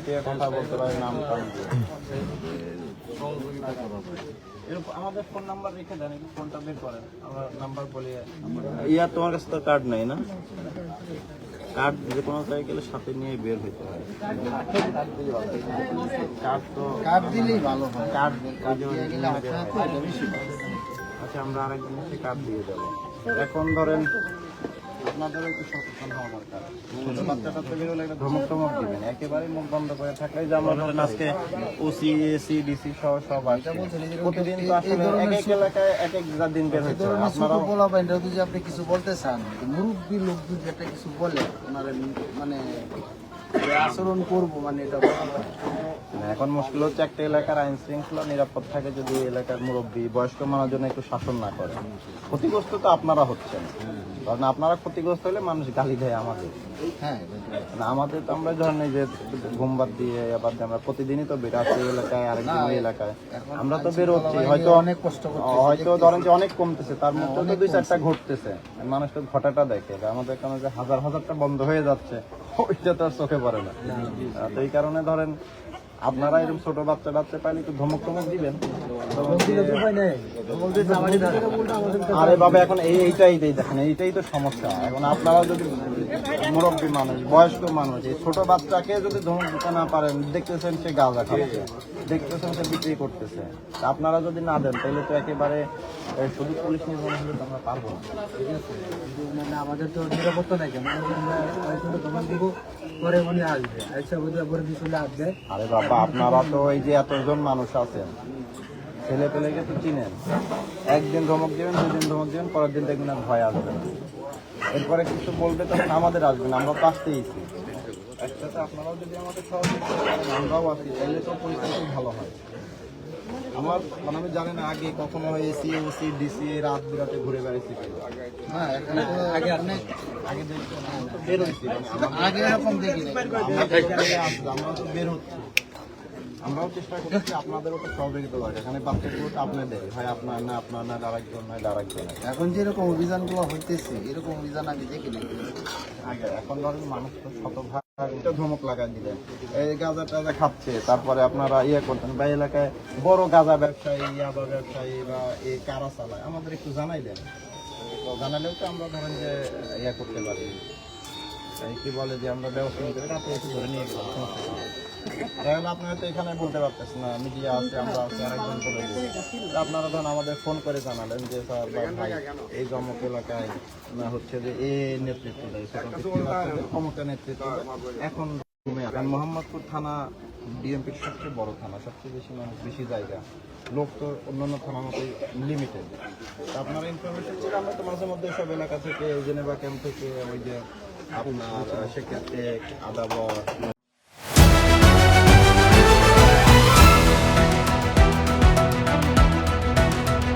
দিয়ে কথা বলতে পারি, নাম টাম দিয়ে। আমাদের ফোন নাম্বার রেখে দেন, একটু ফোনটা বের করেন, আমরা নাম্বার বলি। ইয়া তোমার কাছে তো কার্ড নেই না? কার্ড যে কোনো জায়গায় গেলে সাথে নিয়ে বের হইতে হয়। কার্ড দিলেই ভালো হয়। কার্ড বেশি ভালো। আচ্ছা, আমরা আরেকদিন এসে কার্ড দিয়ে দেবো। এখন ধরেন আপনাদেরও একটু সচেতন হওয়া দরকার। ছোট বাচ্চাটা তো বেরোলে একটা ধমক টমক দিবেন, একেবারে মুখ বন্ধ করে থাকলে যে আমরা ধরেন আজকে ওসি এসি ডিসি সহ সব আসছে প্রতিদিন, তো আসলে এক এক এলাকায় এক এক দিন বের হচ্ছে। আপনারা বলা পাই না, যদি আপনি কিছু বলতে চান, মুরব্বী লোক যদি একটা কিছু বলে ওনারা মানে আচরণ করবো, মানে এটা এখন মুশকিল হচ্ছে একটা এলাকার আইন শৃঙ্খলা নিরাপদ থাকে যদি এলাকার মুরব্বী বয়স্ক মানুষজন একটু শাসন না করে। ক্ষতিগ্রস্ত তো আপনারা হচ্ছেন, কারণ আপনারা ক্ষতিগ্রস্ত হলে মানুষ গালি দেয় আমাদের। হ্যাঁ, আমাদের তো আমরা ধরেন এই যে ঘুমবাদ দিয়ে আবার আমরা প্রতিদিনই তো বেরোচ্ছি এলাকায়, আরেকদিন ওই এলাকায় আমরা তো বেরোচ্ছি, হয়তো অনেক কষ্ট হয়তো ধরেন যে অনেক কমতেছে, তার মধ্যে তো দুই চারটা ঘটতেছে, মানুষ তো ঘটাটা দেখে। আমাদের কারণে যে হাজার হাজারটা বন্ধ হয়ে যাচ্ছে ওইটা তো আর চোখে পড়ে না। তো এই কারণে ধরেন আপনারা এরকম ছোট বাচ্চা বাচ্চা পাইলে একটু ধমক টমক দিবেন। আরে বাবা, এখন এইটাই দেখেন, এইটাই তো সমস্যা। এখন আপনারা যদি মুরব্বী মানুষ, বয়স্ক মানুষ, এই ছোট বাচ্চাকে যদি ধমক দিতে না পারেন, দেখতেছেন সে গাঁজা খাচ্ছে, দেখতেছেন সে বিক্রি করতেছে, আপনারা যদি না দেন তাহলে তো একেবারে শুধু পুলিশ নির্ভর হলে তো আমরা পারবো না। মানে আমাদের তো নিরাপত্তা নাই, কেন দোকান দিব পরে মনে আসবে, আচ্ছা বোধহয় পরে চলে আসবে। আরে বাবা, আপনারা তো এই যে এতজন মানুষ আছেন, ছেলে পেলেকে তো চিনেন, একদিন ধমক দিবেন, দুদিন ধমক দিবেন, পরের দিন দেখবেন আর ভয় আসবে না। এরপরে কিছু বলবে তখন আমাদের আসবে না, আমরা পাশতেইছি। একসাথে আপনারাও যদি আমাদের সহযোগিতা করেন, আমরাও আছি, তাহলে তো পরিস্থিতি ভালো হয়। আমার মানে আমি জানি না আগে কখনো এসি ওসি ডিসি রাত বিরাতে ঘুরে বেড়াইছি। হ্যাঁ, এখানে তো আগে অনেক আগে বের হয়েছি, আগে এরকম দেখিনি। আমরা তো বের হচ্ছি, আমরাও চেষ্টা করছি। আপনাদেরও তো সহযোগিতা দরকার, এখানে বাচ্চাগুলো তো আপনাদের হয়, আপনার না আরেকজন নয় আরেকজন। এখন যেরকম অভিযানগুলো হইতেছে, এরকম অভিযান আগে দেখিনি। আগে এখন ধরেন মানুষ তো শতভাগ ধমক লাগাই দিলেন, এই গাঁজা টাজা খাচ্ছে, তারপরে আপনারা ইয়ে করতেন বা এলাকায় বড় গাঁজা ব্যবসায়ী, ইয়াবা ব্যবসায়ী বা এই কারা চালায়, আমাদের একটু জানাই দেন। তো জানালেও তো আমরা ধরেন যে ইয়ে করতে পারি, কি বলে যে আমরা ব্যবস্থা নিতে পারি, রাতে একটু ধরে নিয়ে গেলাম, এখন আপনারা তো এখানে বলতে পারতেছেন না, মিডিয়া আছে, আমরা আছি, আরেকজন বলে দিই। আপনারা ধরেন আমাদের ফোন করে জানালেন যে স্যার বা ভাই এই জমক এলাকায় না হচ্ছে যে এ নেতৃত্ব দেয়, ক্ষমতা নেতৃত্ব এখন মোহাম্মদপুর থানা ডিএমপির সবচেয়ে বড় থানা, সবচেয়ে বেশি মানুষ, বেশি জায়গা, লোক তো অন্যান্য থানার মতোই লিমিটেড। আপনারা ইনফরমেশন করে আমরা তো মাঝে মধ্যে সব এলাকা থেকে, জেনেভা ক্যাম্প থেকে, ওই যে আপনার সেক্ষেত্রে আদাবর